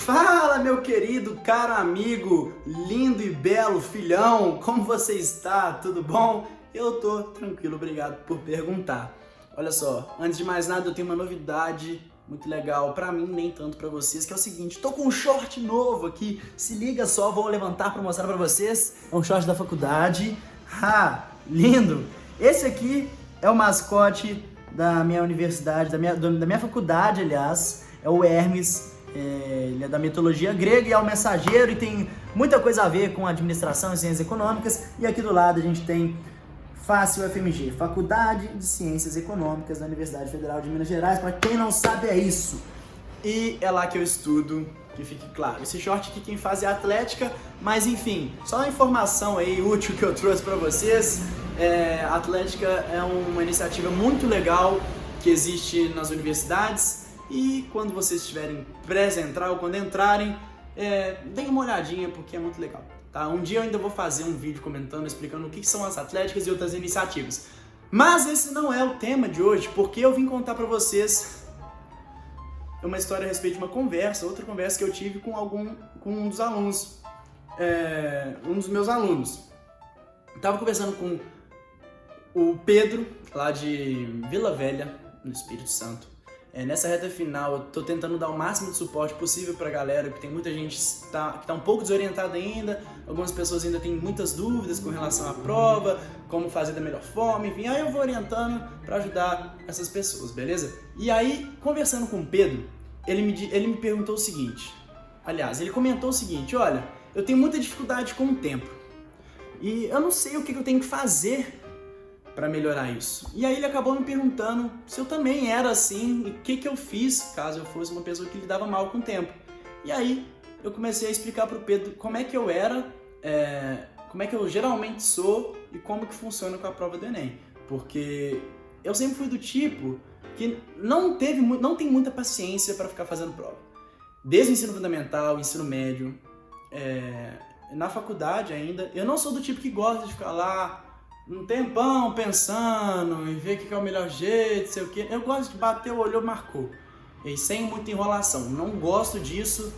Fala, meu querido, caro amigo, lindo e belo filhão, como você está? Tudo bom? Eu tô tranquilo, obrigado por perguntar. Olha só, antes de mais nada eu tenho uma novidade muito legal pra mim, nem tanto pra vocês, que é o seguinte, tô com um short novo aqui, se liga só, vou levantar pra mostrar pra vocês, é um short da faculdade, lindo! Esse aqui é o mascote da minha universidade, da minha faculdade, aliás, é o Hermes. Ele é da mitologia grega e é o mensageiro e tem muita coisa a ver com administração e ciências econômicas. E aqui do lado a gente tem FACE UFMG, Faculdade de Ciências Econômicas da Universidade Federal de Minas Gerais. Para quem não sabe, é isso. E é lá que eu estudo, que fique claro. Esse short aqui quem faz é atlética, mas enfim, só uma informação aí útil que eu trouxe para vocês. A atlética é uma iniciativa muito legal que existe nas universidades. E quando vocês estiverem prestes a entrar ou quando entrarem, deem uma olhadinha porque é muito legal, tá? Um dia eu ainda vou fazer um vídeo comentando, explicando o que são as atléticas e outras iniciativas. Mas esse não é o tema de hoje, porque eu vim contar pra vocês uma história a respeito de outra conversa que eu tive com um dos alunos, um dos meus alunos. Eu tava conversando com o Pedro, lá de Vila Velha, no Espírito Santo. Nessa reta final, eu tô tentando dar o máximo de suporte possível pra galera, porque tem muita gente que tá um pouco desorientada ainda, algumas pessoas ainda têm muitas dúvidas com relação à prova, como fazer da melhor forma, enfim, aí eu vou orientando pra ajudar essas pessoas, beleza? E aí, conversando com o Pedro, ele me perguntou o seguinte, aliás, ele comentou o seguinte, olha, eu tenho muita dificuldade com o tempo, e eu não sei o que eu tenho que fazer para melhorar isso. E aí ele acabou me perguntando se eu também era assim e o que eu fiz caso eu fosse uma pessoa que lidava mal com o tempo. E aí eu comecei a explicar para o Pedro como é que eu era, como é que eu geralmente sou e como que funciona com a prova do Enem. Porque eu sempre fui do tipo que não tem muita paciência para ficar fazendo prova. Desde o ensino fundamental, ensino médio, na faculdade ainda, eu não sou do tipo que gosta de ficar lá um tempão pensando e ver o que é o melhor jeito, sei o que. Eu gosto de bater o olho, marcou. E sem muita enrolação. Não gosto disso,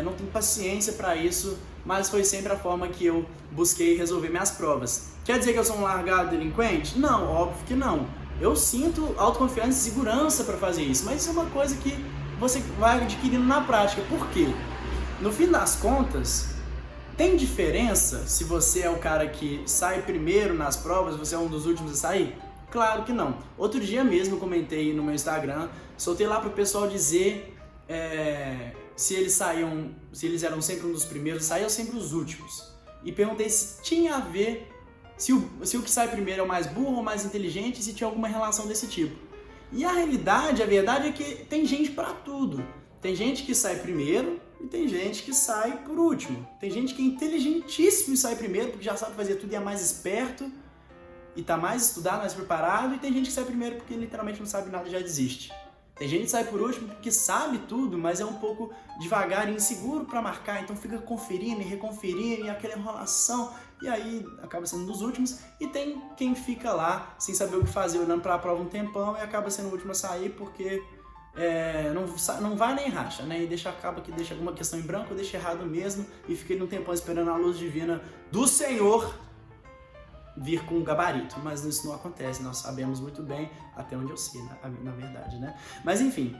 não tenho paciência para isso, mas foi sempre a forma que eu busquei resolver minhas provas. Quer dizer que eu sou um largado delinquente? Não, óbvio que não. Eu sinto autoconfiança e segurança para fazer isso, mas isso é uma coisa que você vai adquirindo na prática. Por quê? No fim das contas, tem diferença se você é o cara que sai primeiro nas provas, você é um dos últimos a sair? Claro que não. Outro dia mesmo eu comentei no meu Instagram, soltei lá pro pessoal dizer se eles eram sempre um dos primeiros, saíam sempre os últimos. E perguntei se tinha a ver, se o que sai primeiro é o mais burro ou mais inteligente, se tinha alguma relação desse tipo. E a verdade é que tem gente pra tudo. Tem gente que sai primeiro e tem gente que sai por último. Tem gente que é inteligentíssimo e sai primeiro porque já sabe fazer tudo e é mais esperto e tá mais estudado, mais preparado. E tem gente que sai primeiro porque literalmente não sabe nada e já desiste. Tem gente que sai por último porque sabe tudo, mas é um pouco devagar e inseguro para marcar. Então fica conferindo e reconferindo e aquela enrolação. E aí acaba sendo um dos últimos. E tem quem fica lá sem saber o que fazer, olhando para a prova um tempão e acaba sendo o último a sair porque não vai nem racha, né? E acaba que deixa alguma questão em branco, deixa errado mesmo e fiquei um tempão esperando a luz divina do Senhor vir com um gabarito, mas isso não acontece, nós sabemos muito bem, até onde eu sei, na verdade, né? Mas enfim,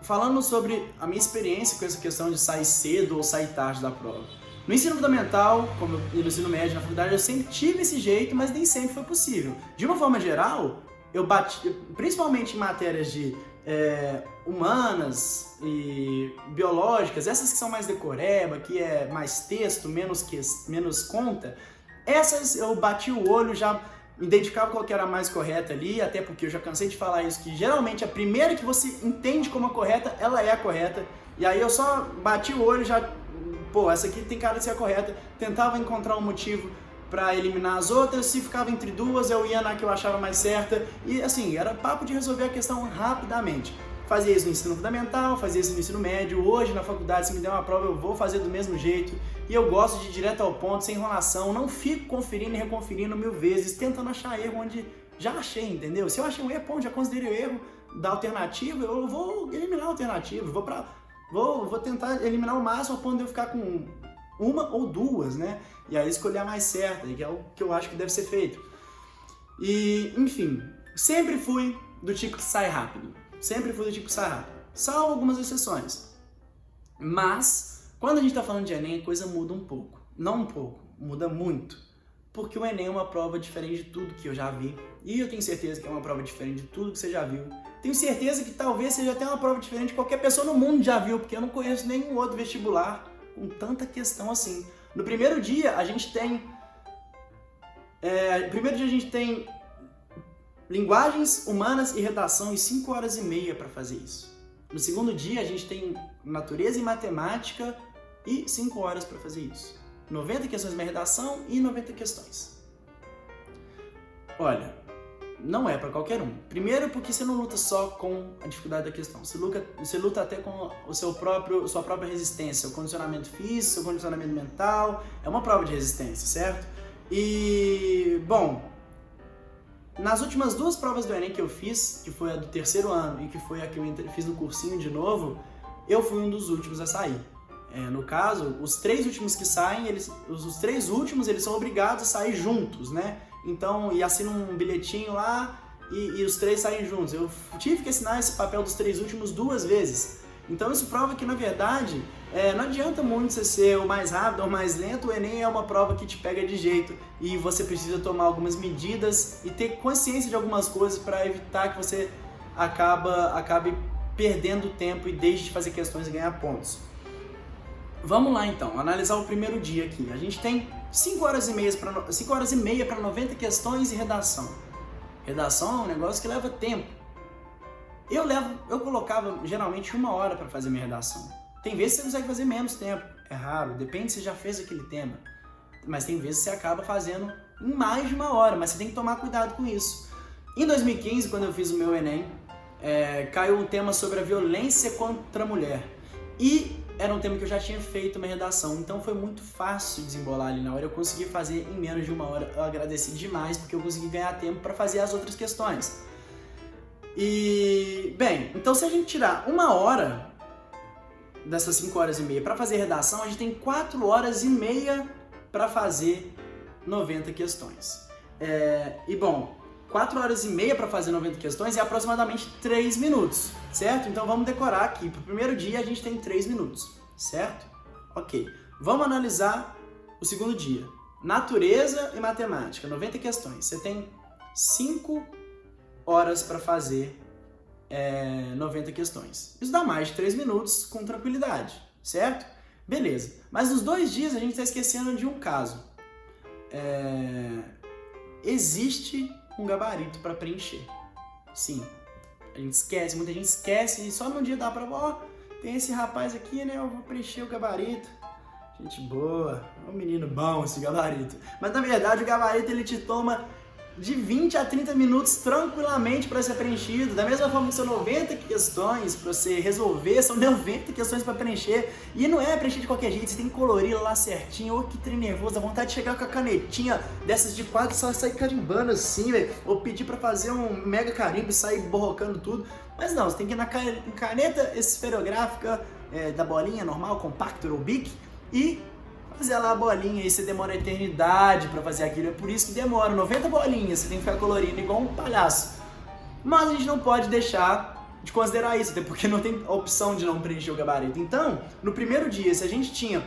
falando sobre a minha experiência com essa questão de sair cedo ou sair tarde da prova. No ensino fundamental, e no ensino médio, na faculdade, eu sempre tive esse jeito, mas nem sempre foi possível. De uma forma geral, eu bati, principalmente em matérias de humanas e biológicas, essas que são mais decoreba, que é mais texto, menos conta, essas eu bati o olho, já identificava qual que era a mais correta ali, até porque eu já cansei de falar isso, que geralmente a primeira que você entende como a correta, ela é a correta, e aí eu só bati o olho, já, essa aqui tem cara de ser a correta, tentava encontrar um motivo para eliminar as outras, se ficava entre duas, eu ia na que eu achava mais certa, e assim, era papo de resolver a questão rapidamente. Fazia isso no ensino fundamental, fazia isso no ensino médio, hoje na faculdade, se me der uma prova, eu vou fazer do mesmo jeito, e eu gosto de ir direto ao ponto, sem enrolação, não fico conferindo e reconferindo 1000 vezes, tentando achar erro onde já achei, entendeu? Se eu achei um erro, já considerei o erro da alternativa, eu vou eliminar a alternativa, vou para Vou tentar eliminar o máximo a ponto de eu ficar com uma ou duas, né? E aí escolher a mais certa, que é o que eu acho que deve ser feito. E, enfim, sempre fui do tipo que sai rápido. Sempre fui do tipo que sai rápido. Salvo algumas exceções. Mas, quando a gente tá falando de Enem, a coisa muda um pouco. Não um pouco, muda muito. Porque o Enem é uma prova diferente de tudo que eu já vi. E eu tenho certeza que é uma prova diferente de tudo que você já viu. Tenho certeza que talvez seja até uma prova diferente que qualquer pessoa no mundo já viu, porque eu não conheço nenhum outro vestibular com tanta questão assim. No primeiro dia a gente tem linguagens humanas e redação e 5 horas e meia para fazer isso. No segundo dia a gente tem natureza e matemática e 5 horas para fazer isso. 90 questões na redação e 90 questões. Olha, não é para qualquer um. Primeiro porque você não luta só com a dificuldade da questão, você luta até com sua própria resistência, seu condicionamento físico, seu condicionamento mental, é uma prova de resistência, certo? E, bom, nas últimas 2 provas do Enem que eu fiz, que foi a do terceiro ano e que foi a que eu fiz no cursinho de novo, eu fui um dos últimos a sair. No caso, os 3 últimos que saem, os 3 últimos eles são obrigados a sair juntos, né? Então, e assinam um bilhetinho lá e os 3 saem juntos. Eu tive que assinar esse papel dos 3 últimos 2 vezes. Então isso prova que, na verdade, não adianta muito você ser o mais rápido ou o mais lento, o Enem é uma prova que te pega de jeito e você precisa tomar algumas medidas e ter consciência de algumas coisas para evitar que você acabe perdendo tempo e deixe de fazer questões e ganhar pontos. Vamos lá então, analisar o primeiro dia aqui. A gente tem 5 horas e meia para 90 questões e redação. Redação é um negócio que leva tempo. Eu colocava geralmente 1 hora para fazer minha redação. Tem vezes que você consegue fazer menos tempo, é raro, depende se você já fez aquele tema. Mas tem vezes que você acaba fazendo em mais de 1 hora, mas você tem que tomar cuidado com isso. Em 2015, quando eu fiz o meu Enem, caiu um tema sobre a violência contra a mulher. E era um tema que eu já tinha feito uma redação, então foi muito fácil desembolar ali na hora, eu consegui fazer em menos de 1 hora, eu agradeci demais porque eu consegui ganhar tempo para fazer as outras questões. E, bem, então se a gente tirar 1 hora dessas 5 horas e meia para fazer redação, a gente tem 4 horas e meia para fazer 90 questões. E bom, 4 horas e meia para fazer 90 questões é aproximadamente 3 minutos, certo? Então vamos decorar aqui. Para o primeiro dia a gente tem 3 minutos, certo? Ok. Vamos analisar o segundo dia. Natureza e matemática, 90 questões. Você tem 5 horas para fazer 90 questões. Isso dá mais de 3 minutos com tranquilidade, certo? Beleza. Mas nos 2 dias a gente está esquecendo de um caso. Existe um gabarito para preencher. Sim, a gente esquece, muita gente esquece e só no dia dá pra, tem esse rapaz aqui, né, eu vou preencher o gabarito. Gente boa, é um menino bom esse gabarito. Mas na verdade o gabarito ele te toma de 20 a 30 minutos tranquilamente para ser preenchido. Da mesma forma que são 90 questões para você resolver, são 90 questões para preencher. E não é preencher de qualquer jeito, você tem que colorir lá certinho. Ô, que trem nervoso, dá vontade de chegar com a canetinha dessas de quadro e só sair carimbando assim, velho. Ou pedir para fazer um mega carimbo e sair borrocando tudo. Mas não, você tem que ir na caneta esferográfica da bolinha normal, compactor ou bic, e fazer lá a bolinha, aí você demora a eternidade pra fazer aquilo, é por isso que demora 90 bolinhas, você tem que ficar colorindo igual um palhaço. Mas a gente não pode deixar de considerar isso, até porque não tem opção de não preencher o gabarito. Então, no primeiro dia, se a gente tinha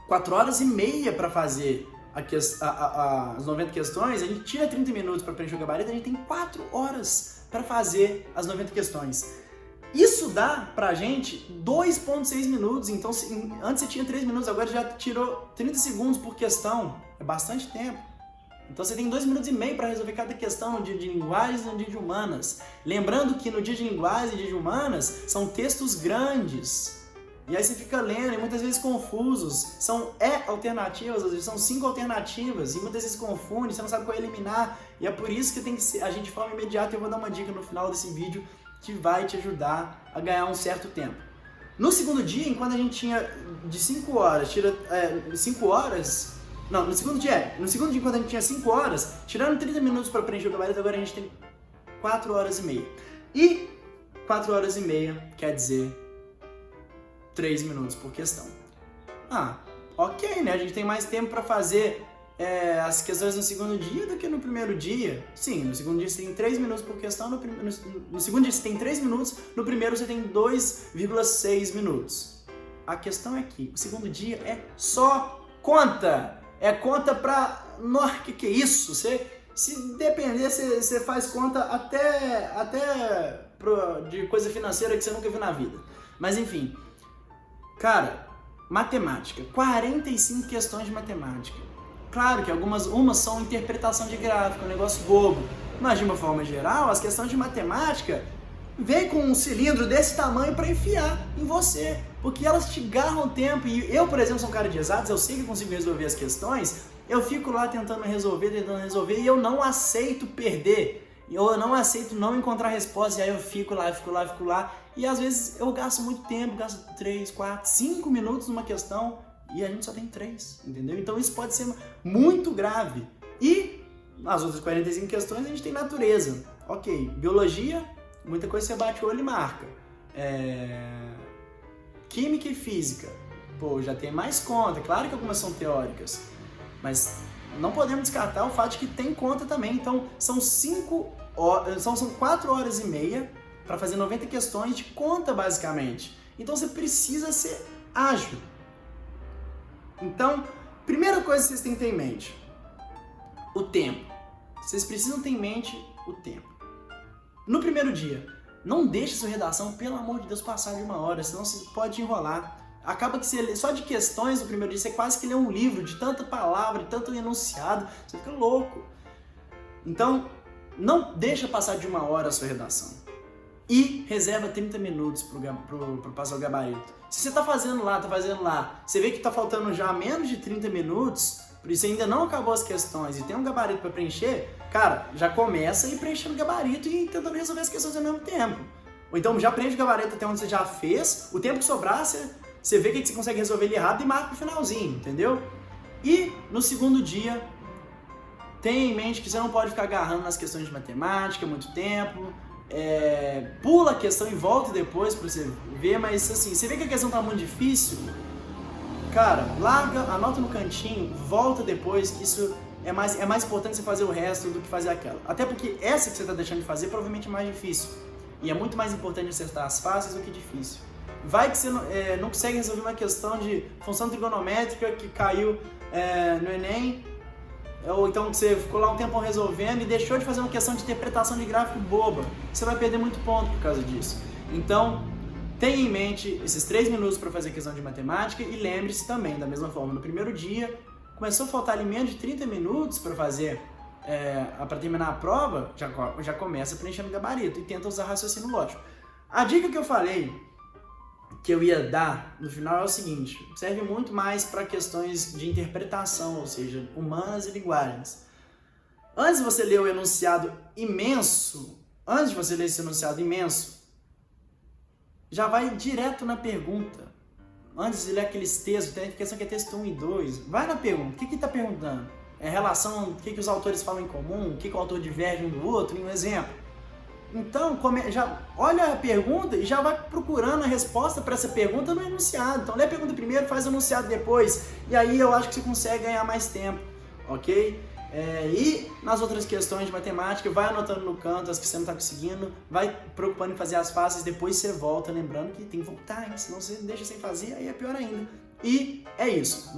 4 horas e meia pra fazer as 90 questões, a gente tira 30 minutos pra preencher o gabarito, a gente tem 4 horas pra fazer as 90 questões. Isso dá pra gente 2,6 minutos, então antes você tinha 3 minutos, agora já tirou 30 segundos por questão, é bastante tempo. Então você tem 2 minutos e meio para resolver cada questão no dia de linguagens e no dia de humanas. Lembrando que no dia de linguagens e dia de humanas são textos grandes, e aí você fica lendo e muitas vezes confusos, são alternativas, às vezes são 5 alternativas, e muitas vezes confunde, você não sabe qual eliminar, e é por isso que tem que agir de forma imediata. Eu vou dar uma dica no final desse vídeo que vai te ajudar a ganhar um certo tempo. No segundo dia, enquanto a gente tinha de 5 horas, no segundo dia, enquanto a gente tinha 5 horas, tirando 30 minutos para preencher o gabarito, agora a gente tem 4 horas e meia. E 4 horas e meia quer dizer 3 minutos por questão. Ok, né? A gente tem mais tempo para fazer as questões no segundo dia do que no primeiro dia. Sim, no segundo dia você tem 3 minutos por questão, no segundo dia você tem 3 minutos, no primeiro você tem 2,6 minutos. A questão é que o segundo dia é só conta. É conta pra... Nossa, que é isso? Se depender, você faz conta até de coisa financeira que você nunca viu na vida. Mas enfim, cara, matemática, 45 questões de matemática. Claro que umas são interpretação de gráfico, um negócio bobo. Mas de uma forma geral, as questões de matemática vem com um cilindro desse tamanho para enfiar em você, porque elas te garram tempo. E eu, por exemplo, sou um cara de exatos, eu sei que consigo resolver as questões, eu fico lá tentando resolver, e eu não aceito perder. Eu não aceito não encontrar resposta, e aí eu fico lá, e às vezes eu gasto muito tempo, gasto 3, 4, 5 minutos numa questão, e a gente só tem 3, entendeu? Então isso pode ser muito grave. E nas outras 45 questões a gente tem natureza. Ok, biologia, muita coisa você bate o olho e marca. Química e física, pô, já tem mais conta, claro que algumas são teóricas, mas não podemos descartar o fato de que tem conta também. Então são 4 horas e meia para fazer 90 questões de conta, basicamente. Então você precisa ser ágil. Então, primeira coisa que vocês têm que ter em mente, o tempo. Vocês precisam ter em mente o tempo. No primeiro dia, não deixe sua redação, pelo amor de Deus, passar de 1 hora, senão você pode enrolar. Acaba que você lê só de questões no primeiro dia, você quase que lê um livro de tanta palavra, de tanto enunciado, você fica louco. Então, não deixa passar de 1 hora a sua redação. E reserva 30 minutos para passar o gabarito. Se você tá fazendo lá, você vê que tá faltando já menos de 30 minutos, por isso ainda não acabou as questões e tem um gabarito para preencher, cara, já começa a ir preenchendo o gabarito e tentando resolver as questões ao mesmo tempo. Ou então já preenche o gabarito até onde você já fez, o tempo que sobrar, você vê que você consegue resolver ele rápido e marca pro finalzinho, entendeu? E no segundo dia, tenha em mente que você não pode ficar agarrando nas questões de matemática muito tempo, pula a questão e volta depois pra você ver, mas assim, você vê que a questão tá muito difícil, cara, larga, anota no cantinho, volta depois, que isso é mais importante você fazer o resto do que fazer aquela. Até porque essa que você tá deixando de fazer provavelmente é mais difícil. E é muito mais importante acertar as fáceis do que difícil. Vai que você não consegue resolver uma questão de função trigonométrica que caiu no Enem, ou então você ficou lá um tempão resolvendo e deixou de fazer uma questão de interpretação de gráfico boba. Você vai perder muito ponto por causa disso. Então, tenha em mente esses 3 minutos para fazer questão de matemática e lembre-se também, da mesma forma, no primeiro dia, começou a faltar ali menos de 30 minutos para fazer, para terminar a prova, já começa preenchendo o gabarito e tenta usar raciocínio lógico. A dica que eu falei que eu ia dar no final é o seguinte, serve muito mais para questões de interpretação, ou seja, humanas e linguagens. Antes de você ler o enunciado imenso, já vai direto na pergunta. Antes de ler aqueles textos, tem questão que é texto 1 e 2, vai na pergunta, o que está perguntando? Relação, o que os autores falam em comum, o que o autor diverge um do outro, em um exemplo. Então, já olha a pergunta e já vai procurando a resposta para essa pergunta no enunciado. Então, lê a pergunta primeiro, faz o enunciado depois. E aí eu acho que você consegue ganhar mais tempo, ok? E nas outras questões de matemática, vai anotando no canto as que você não está conseguindo, vai preocupando em fazer as fáceis, depois você volta, lembrando que tem que voltar, hein? Senão você deixa sem fazer, aí é pior ainda. E é isso,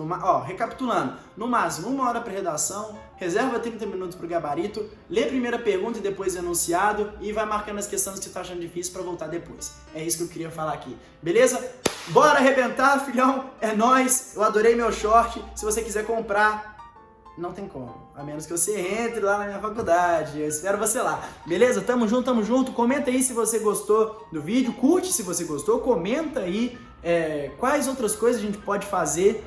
recapitulando, no máximo 1 hora para redação, reserva 30 minutos para o gabarito, lê a primeira pergunta e depois o enunciado e vai marcando as questões que você está achando difícil para voltar depois. É isso que eu queria falar aqui, beleza? Bora arrebentar, filhão, é nóis, eu adorei meu short, se você quiser comprar, não tem como, a menos que você entre lá na minha faculdade, eu espero você lá, beleza? Tamo junto, comenta aí se você gostou do vídeo, curte se você gostou, comenta aí quais outras coisas a gente pode fazer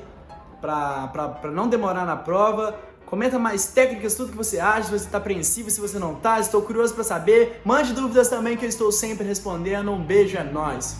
para não demorar na prova, comenta mais técnicas, tudo que você acha, se você está apreensivo, se você não está, estou curioso para saber, mande dúvidas também que eu estou sempre respondendo, um beijo, é nóis!